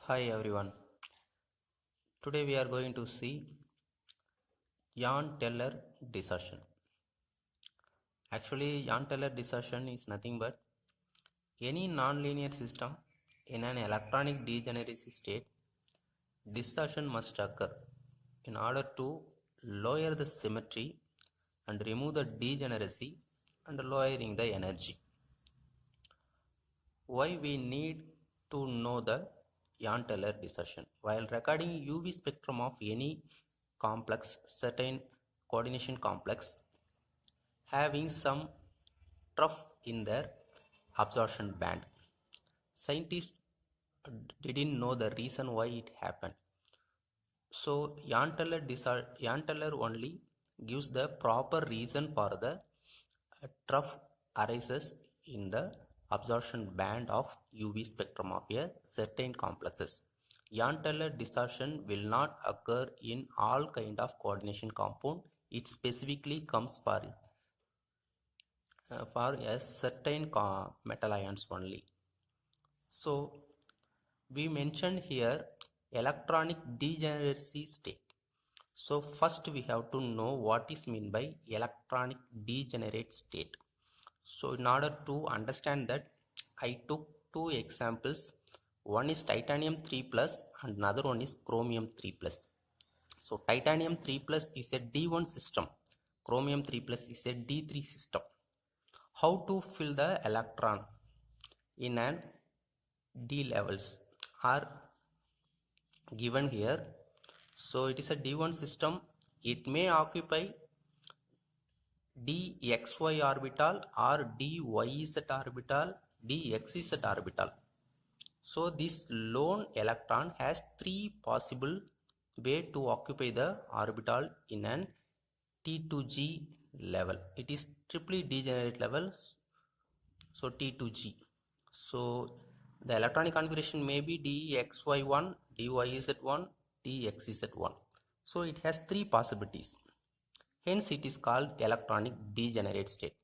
Hi everyone. Today we are going to see Jahn-Teller dispersion. Actually, Jahn-Teller dispersion is nothing but any nonlinear system in an electronic degeneracy state. Dispersion must occur in order to lower the symmetry and remove the degeneracy and lowering the energy. Why we need to know the Jahn-Teller dispersion? While recording UV spectrum of any complex, certain coordination complex having some trough in their absorption band. Scientists didn't know the reason why it happened. So Jahn-Teller only gives the proper reason for the trough arises in the absorption band of UV spectrum of a certain complexes. Jahn-Teller distortion will not occur in all kind of coordination compound. It specifically comes for a certain metal ions only. So we mentioned here electronic degeneracy state. So first we have to know what is meant by electronic degenerate state. So in order to understand that, I took two examples. One is titanium 3 plus and another one is chromium 3 plus. So titanium 3 plus is a D1 system. Chromium 3 plus is a D3 system. How to fill the electron in an D levels are given here. So it is a D1 system. It may occupy dxy orbital or dyz orbital, dxz orbital. So this lone electron has three possible way to occupy the orbital in an T2G level. It is triply degenerate level, so T2G. So the electronic configuration may be dxy1, dyz1, dxz1. So it has three possibilities. Hence it is called electronic degenerate state.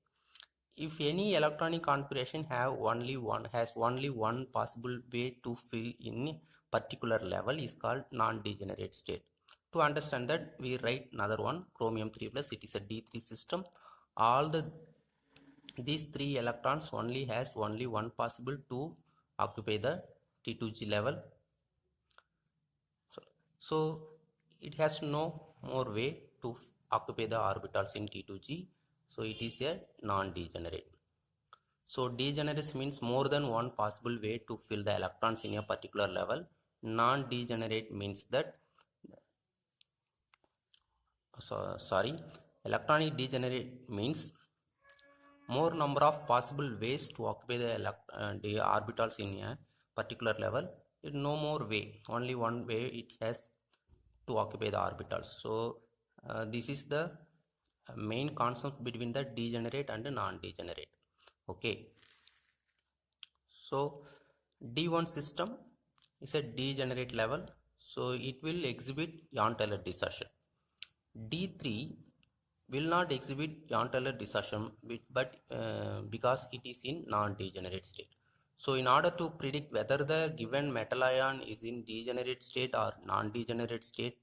If any electronic configuration has only one possible way to fill in particular level is called non-degenerate state. To understand that, we write another one, chromium 3 plus. It is a D3 system. All these three electrons only has only one possible to occupy the T2G level. So it has no more way to occupy the orbitals in T2G. So it is a non-degenerate. So degenerate means more than one possible way to fill the electrons in a particular level. Non-degenerate means that, electronic degenerate means more number of possible ways to occupy the orbitals in a particular level. It no more way, only one way it has to occupy the orbitals. So this is the main concept between the degenerate and the non-degenerate. Okay, so D1 system is a degenerate level, so it will exhibit Jahn-Teller dispersion. D3 will not exhibit Jahn-Teller dispersion, but because it is in non-degenerate state. So in order to predict whether the given metal ion is in degenerate state or non-degenerate state,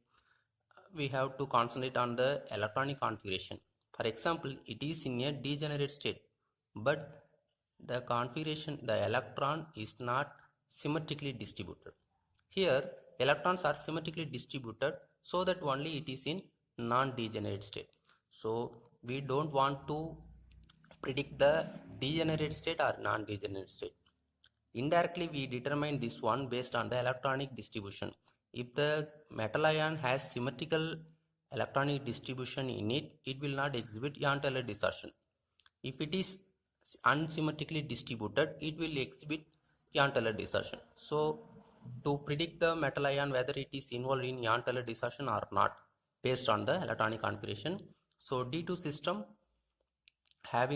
we have to concentrate on the electronic configuration. For example, it is in a degenerate state, but the configuration, the electron is not symmetrically distributed. Here, electrons are symmetrically distributed, so that only it is in non-degenerate state. So we don't want to predict the degenerate state or non-degenerate state. Indirectly, we determine this one based on the electronic distribution. If the metal ion has symmetrical electronic distribution in it, it will not exhibit Jahn-Teller dispersion. If it is unsymmetrically distributed, it will exhibit Jahn-Teller dispersion. So to predict the metal ion whether it is involved in Jahn-Teller dispersion or not based on the electronic configuration. So D2 system having